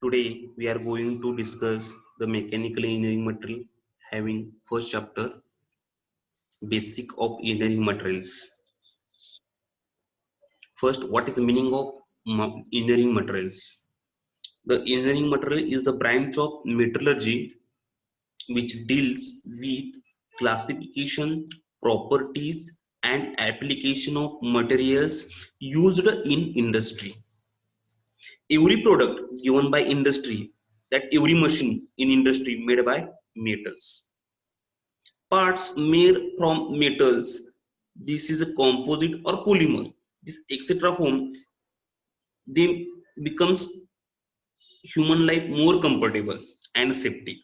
Today we are going to discuss the mechanical engineering material having first chapter basic of engineering materials. First, what is the meaning of engineering materials? The engineering material is the branch of metallurgy which deals with classification, properties and application of materials used in industry. Every product given by industry, that every machine in industry made by metals, parts made from metals, this is a composite or polymer, this etc form, they becomes human life more comfortable and safety.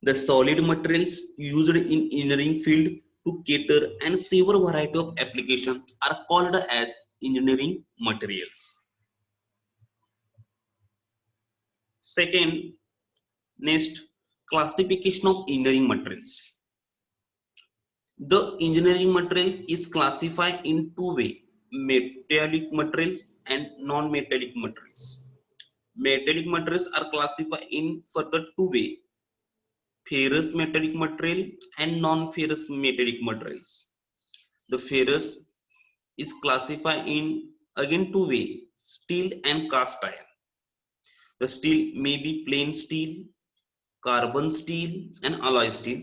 The solid materials used in engineering field to cater and several variety of application are called as engineering materials. Second, next, classification of engineering materials. The engineering materials is classified in two ways: metallic materials and non-metallic materials. Metallic materials are classified in further two ways: ferrous metallic material and non-ferrous metallic materials. The ferrous is classified in again two ways: steel and cast iron. The steel may be plain steel, carbon steel and alloy steel,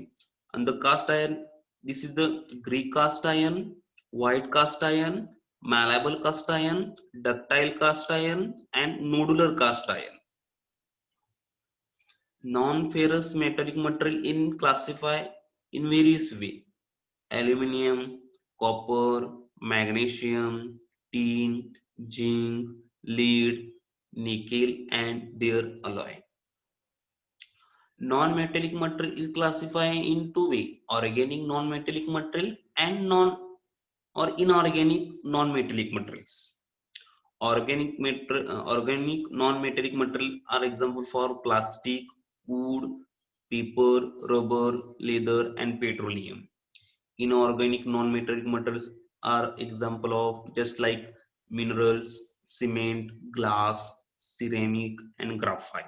and the cast iron, this is the gray cast iron, white cast iron, malleable cast iron, ductile cast iron and nodular cast iron. Non-ferrous metallic material in classify in various way: aluminium, copper, magnesium, tin, zinc, lead, nickel and their alloy. Non-metallic material is classified in two ways: organic non-metallic material and non or inorganic non-metallic materials. Organic non-metallic material are example for plastic, wood, paper, rubber, leather and petroleum. Inorganic non-metallic materials are example of just like minerals, cement, glass, ceramic and graphite.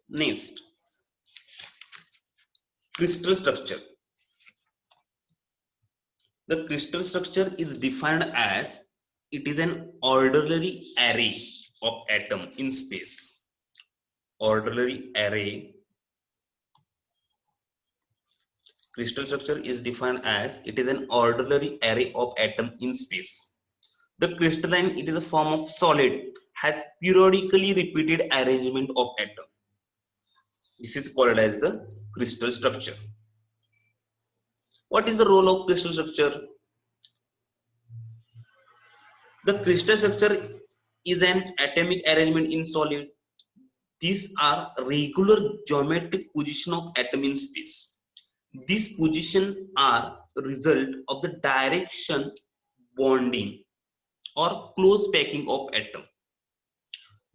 Next, crystal structure. The crystal structure is defined as it is an orderly array of atoms in space. Orderly array. Crystal structure is defined as it is an orderly array of atoms in space. The crystalline, it is a form of solid, has periodically repeated arrangement of atoms. This is called as the crystal structure. What is the role of crystal structure? The crystal structure is an atomic arrangement in solid. These are regular geometric position of atom in space. These positions are result of the direction bonding or close packing of atom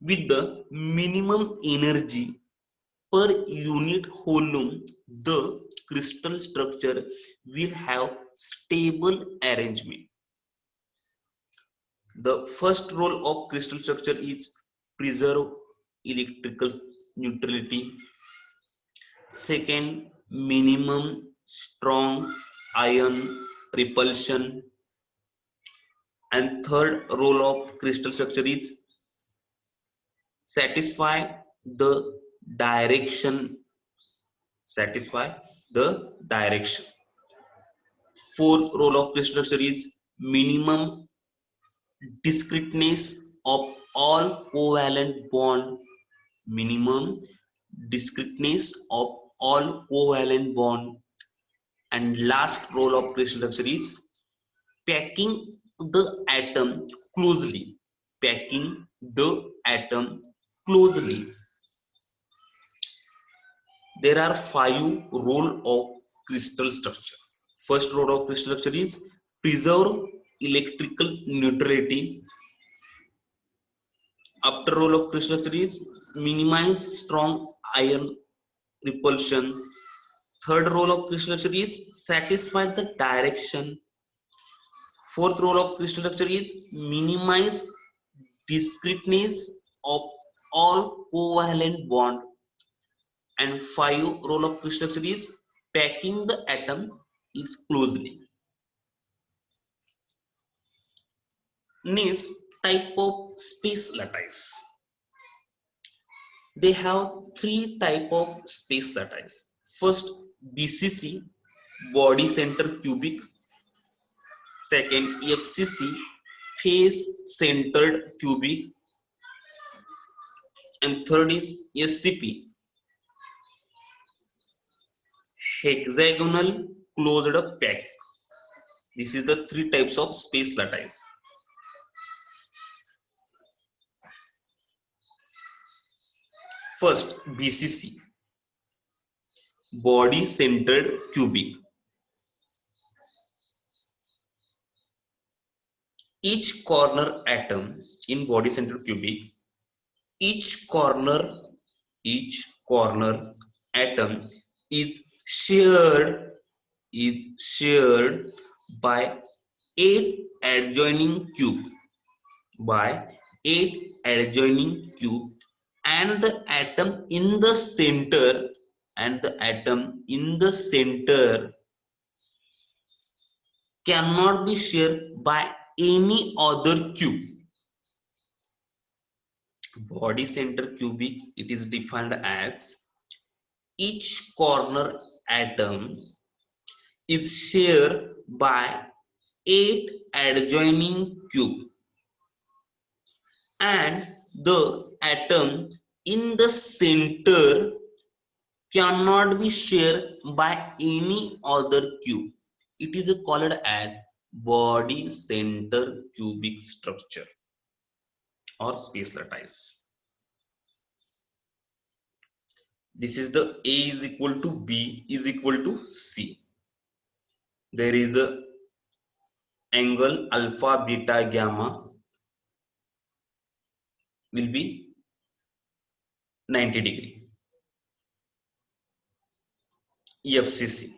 with the minimum energy per unit volume. The crystal structure will have stable arrangement. The first role of crystal structure is preserve electrical neutrality. Second, minimum strong ion repulsion. And third role of crystal structure is satisfy the direction. Satisfy the direction. Fourth role of crystal structure is minimum discreteness of all covalent bond. Minimum discreteness of all covalent bond. And last role of crystal structure is packing the atom closely. Packing the atom closely. There are 5 roles of crystal structure. First role of crystal structure is preserve electrical neutrality. After role of crystal structure is minimize strong ion repulsion. Third role of crystal structure is satisfy the direction. Fourth rule of crystal structure is minimize discreteness of all covalent bond. And five role of crystal structure is packing the atom is closely. Next type of space lattice. They have three type of space lattice. First, BCC, body center cubic. Second, FCC, face centered cubic. And third is SCP, hexagonal closed pack. This is the three types of space lattice. First, BCC, body centered cubic. Each corner atom in body centered cubic, each corner atom is shared by 8 adjoining cube and the atom in the center cannot be shared by any other cube. Body center cubic, it is defined as each corner atom is shared by 8 adjoining cube and the atom in the center cannot be shared by any other cube. It is called as body center cubic structure or space lattice. This is the A is equal to B is equal to C. There is a angle alpha, beta, gamma will be 90 degree. FCC.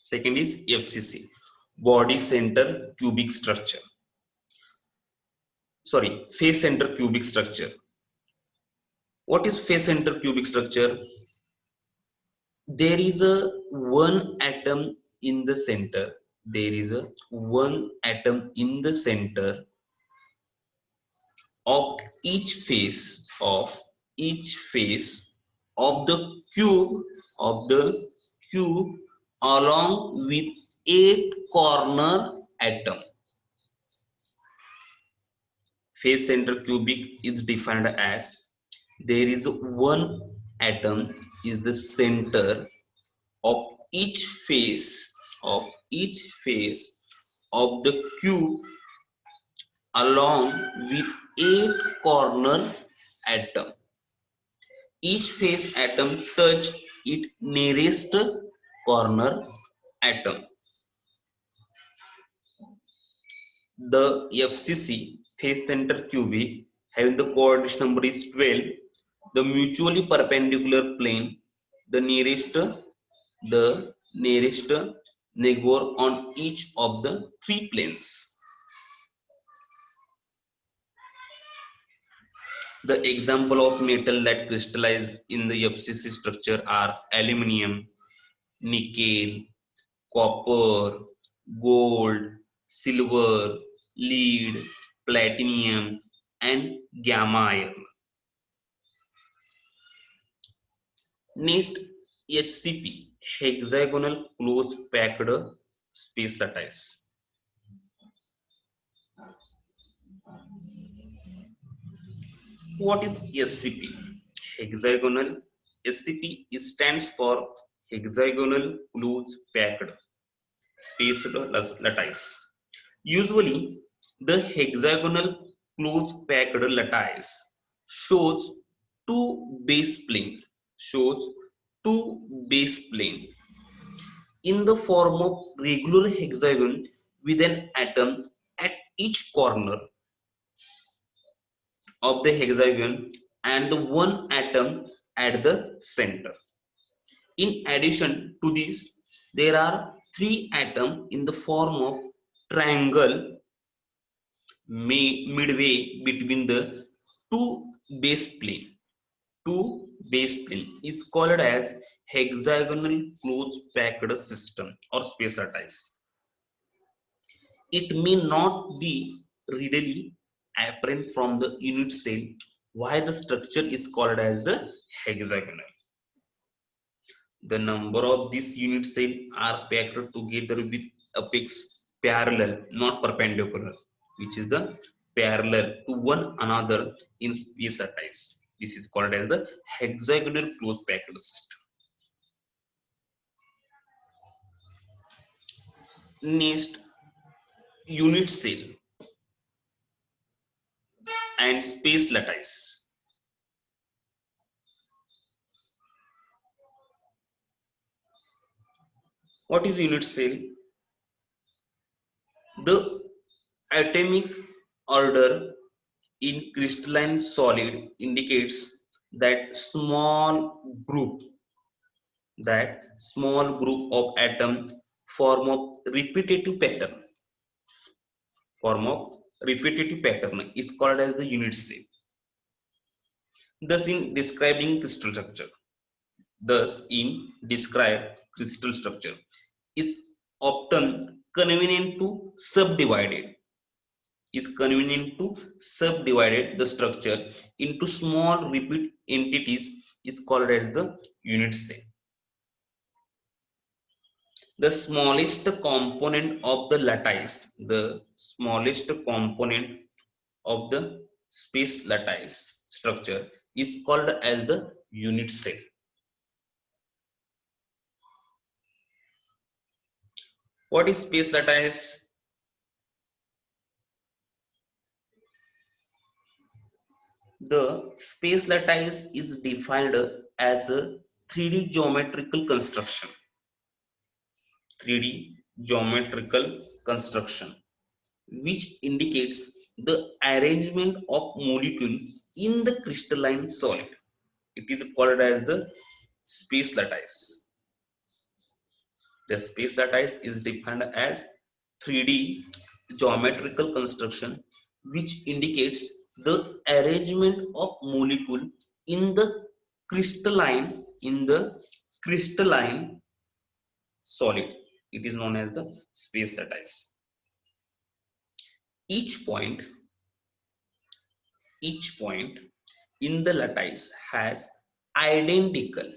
Second is FCC, body center cubic structure. Sorry, face center cubic structure. What is face center cubic structure? There is a one atom in the center. There is a one atom in the center of each face of the cube along with 8 corner atom. Face center cubic is defined as there is one atom is the center of each face of the cube along with 8 corner atom. Each face atom touch its nearest corner atom. The FCC, face center cubic, having the coordination number is 12. The mutually perpendicular plane, the nearest neighbor on each of the 3 planes. The example of metal that crystallize in the FCC structure are aluminum, nickel, copper, gold, silver, lead, platinum, and gamma iron. Next, HCP, hexagonal close packed space lattice. What is SCP? SCP stands for hexagonal close packed space lattice. Usually, the hexagonal close packed lattice shows two base plane in the form of regular hexagon with an atom at each corner of the hexagon and the one atom at the center. In addition to this, there are 3 atoms in the form of triangle midway between the two base plane. Two base plane is called as hexagonal close packed system or space lattice. It may not be readily apparent from the unit cell why the structure is called as the hexagonal. The number of these unit cells are packed together with apex parallel, not perpendicular, which is the parallel to one another in space lattice. This is called as the hexagonal close packed system. Next, unit cell and space lattice. What is unit cell? The atomic order in crystalline solid indicates that small group of atom form of repetitive pattern is called as the unit cell. Thus in describing crystal structure is often convenient to subdivided the structure into small repeat entities is called as the unit cell. The smallest component of the space lattice structure is called as the unit cell. What is space lattice? The space lattice is defined as a 3D geometrical construction. 3D geometrical construction, which indicates the arrangement of molecules in the crystalline solid. It is called as the space lattice. The space lattice is defined as 3D geometrical construction, which indicates the arrangement of molecule in the crystalline solid. It is known as the space lattice. Each point in the lattice has identical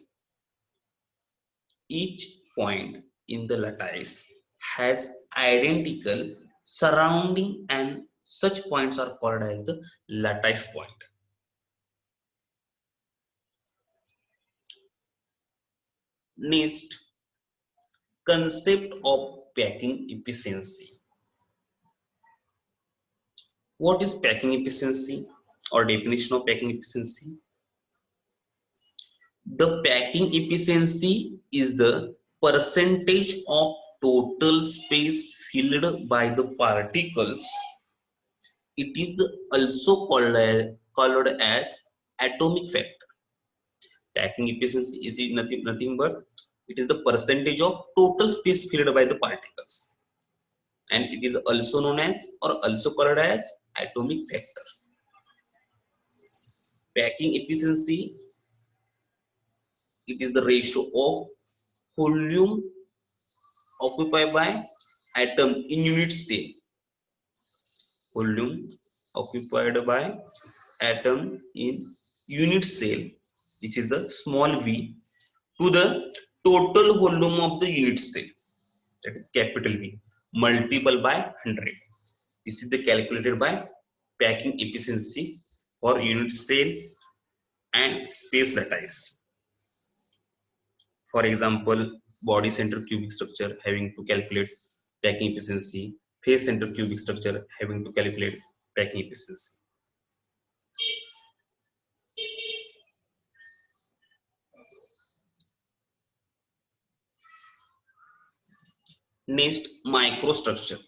surrounding, and such points are called as the lattice point. Next, concept of packing efficiency. What is packing efficiency or definition of packing efficiency? The packing efficiency is the percentage of total space filled by the particles. It is also called as atomic factor. Packing efficiency is nothing but it is the percentage of total space filled by the particles, and it is also known as or also called as atomic factor. Packing efficiency, it is the ratio of volume occupied by atom in unit cell. Volume occupied by atom in unit cell, which is the small v, to the total volume of the unit cell, that is capital V, multiple by 100. This is the calculated by packing efficiency for unit cell and space lattice. For example, body center cubic structure having to calculate packing efficiency, face center cubic structure having to calculate packing efficiency. Next, microstructure.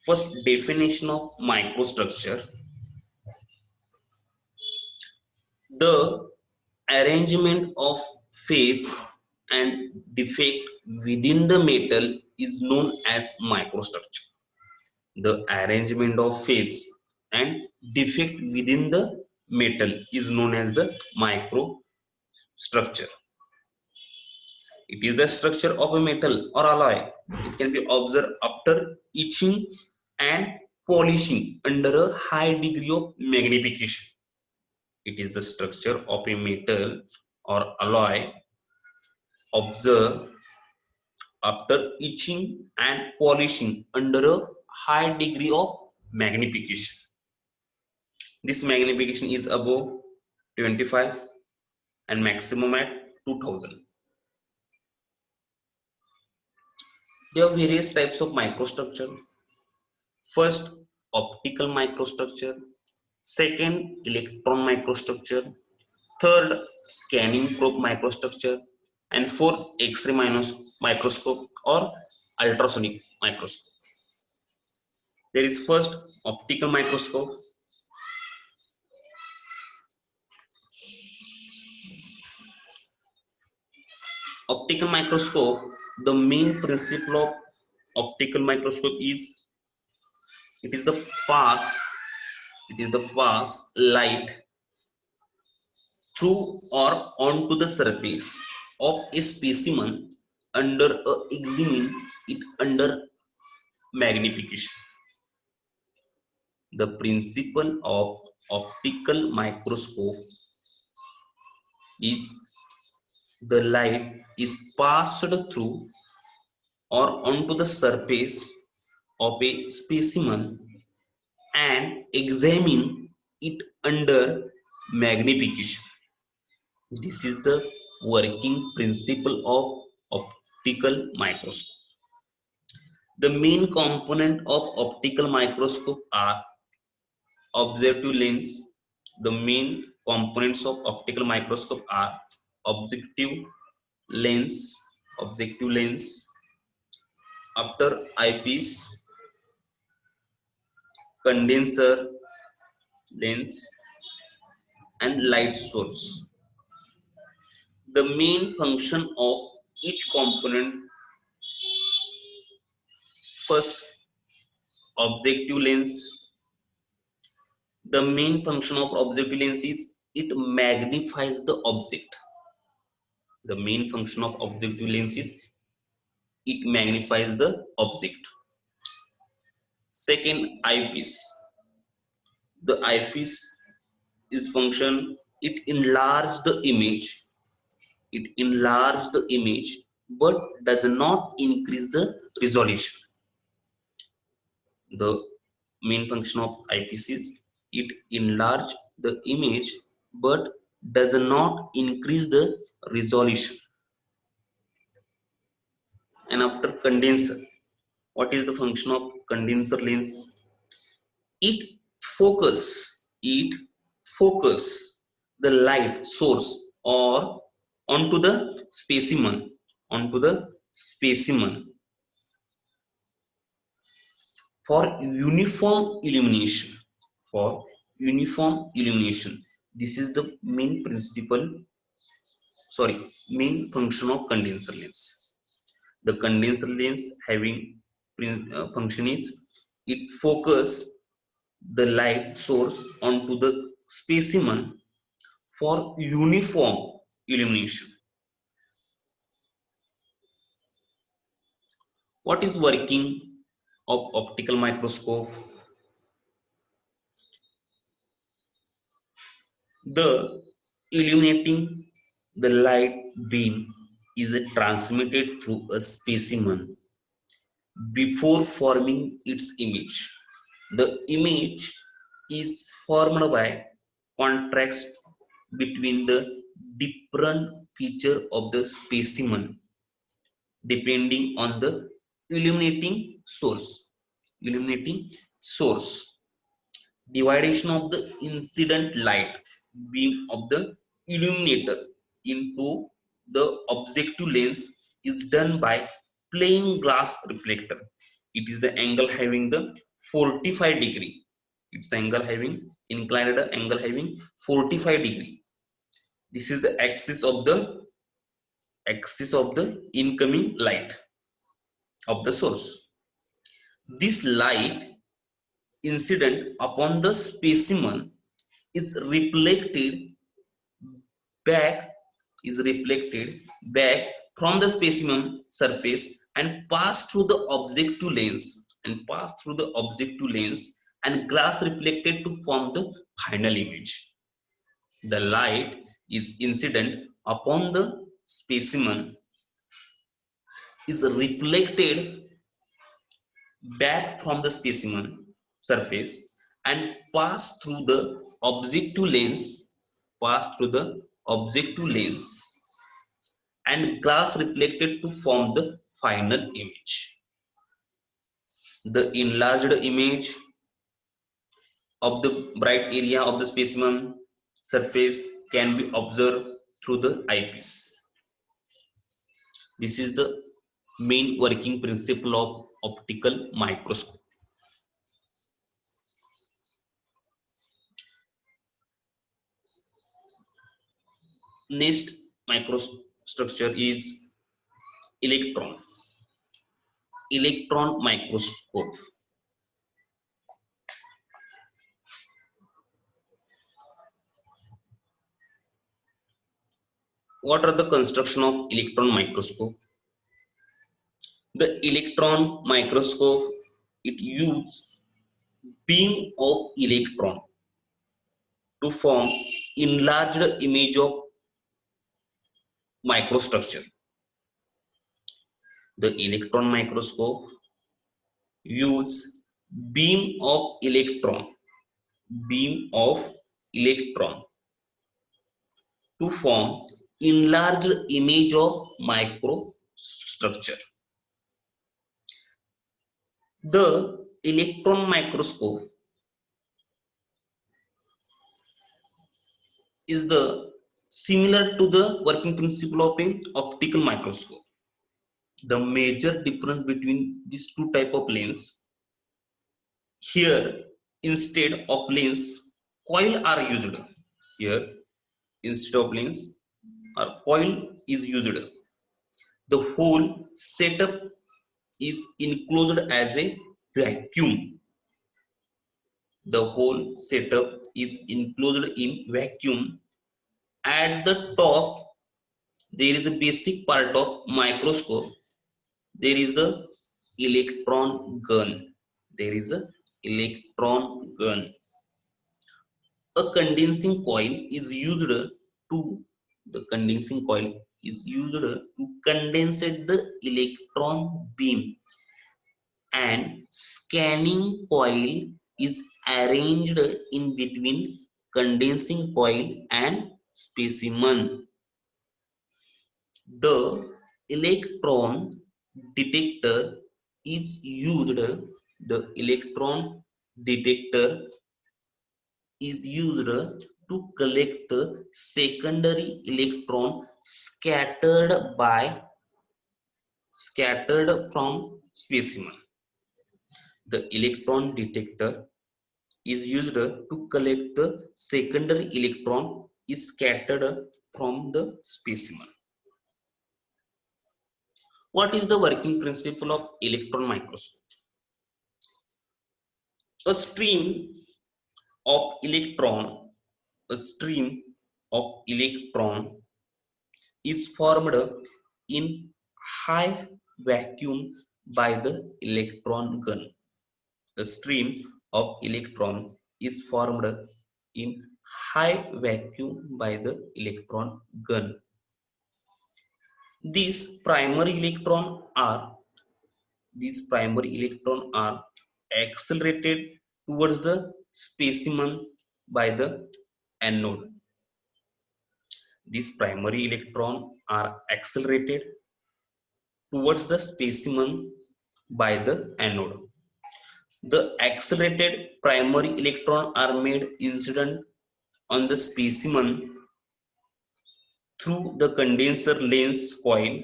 First definition of microstructure: the arrangement of phase and defect within the metal is known as microstructure. The arrangement of phase and defect within the metal is known as the microstructure. It is the structure of a metal or alloy. It can be observed after etching and polishing under a high degree of magnification. It is the structure of a metal or alloy observed after etching and polishing under a high degree of magnification. This magnification is above 25 and maximum at 2000. There are various types of microstructure. First, optical microstructure. Second, electron microstructure. Third, scanning probe microstructure. And fourth, X-ray microscope or ultrasonic microscope. There is first optical microscope. Optical microscope, the main principle of optical microscope is it is the pass light through or onto the surface of a specimen under examining it under magnification. The principle of optical microscope is the light is passed through or onto the surface of a specimen and examine it under magnification. This is the working principle of optical microscope. The main component of optical microscope are objective lens. The main components of optical microscope are objective lens, after eyepiece, condenser lens, and light source. The main function of each component. First, objective lens. The main function of objective lens is it magnifies the object. The main function of objective lens is it magnifies the object. Second, eyepiece. The eyepiece is function, it enlarges the image. It enlarges the image but does not increase the resolution. The main function of eyepiece is it enlarges the image but does not increase the resolution. And after condenser, what is the function of condenser lens? It focus the light source or onto the specimen for uniform illumination. This is the main function of condenser lens. The condenser lens having function is it focus the light source onto the specimen for uniform illumination. What is working of optical microscope? The illuminating the light beam is transmitted through a specimen before forming its image. The image is formed by contrast between the different feature of the specimen depending on the illuminating source. Dividation of the incident light beam of the illuminator into the objective lens is done by plain glass reflector. It is the angle having the 45 degree. Its angle having inclined angle having 45 degree. This is the axis of the incoming light. of the source. This light incident upon the specimen is back reflected back from the specimen surface and pass through the objective lens and glass reflected to form the final image. The light is incident upon the specimen is reflected back from the specimen surface and pass through the objective lens and glass reflected to form the final image. The enlarged image of the bright area of the specimen surface can be observed through the eyepiece. This is the main working principle of optical microscope. Next microstructure is electron microscope. What are the construction of electron microscope? The electron microscope, it uses beam of electron to form enlarged image of microstructure. The electron microscope uses beam of electron to form enlarged image of microstructure. The electron microscope is the similar to the working principle of an optical microscope. The major difference between these two type of lens, here instead of lens coil are used. Here instead of lens or coil is used. The whole setup is enclosed as a vacuum. The whole setup is enclosed in vacuum. At the top, there is a basic part of microscope. There is the electron gun. A condensing coil is used to condense the electron beam, and scanning coil is arranged in between condensing coil and specimen. The electron detector is used. The electron detector is used to collect the secondary electron scattered from specimen. The electron detector is used to collect the secondary electron is scattered from the specimen. What is the working principle of electron microscope? A stream of electron is formed in high vacuum by the electron gun. A stream of electron is formed in high vacuum by the electron gun. These primary electron are accelerated towards the specimen by the anode. These primary electrons are accelerated towards the specimen by the anode. The accelerated primary electrons are made incident on the specimen through the condenser lens coil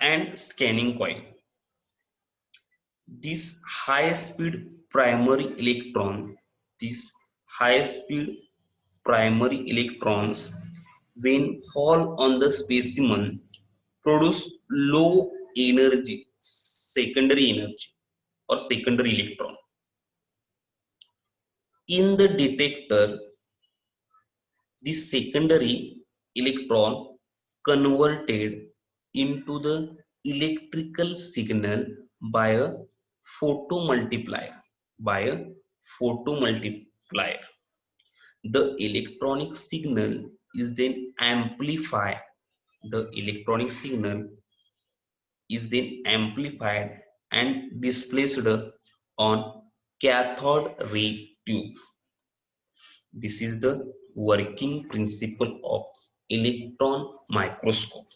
and scanning coil. These high-speed primary electrons, when fall on the specimen, produce low energy secondary energy or secondary electron. In the detector, the secondary electron converted into the electrical signal by a photomultiplier. By a photomultiplier. The electronic signal is then amplified. The electronic signal is then amplified and displaced on cathode ray tube. This is the working principle of electron microscope.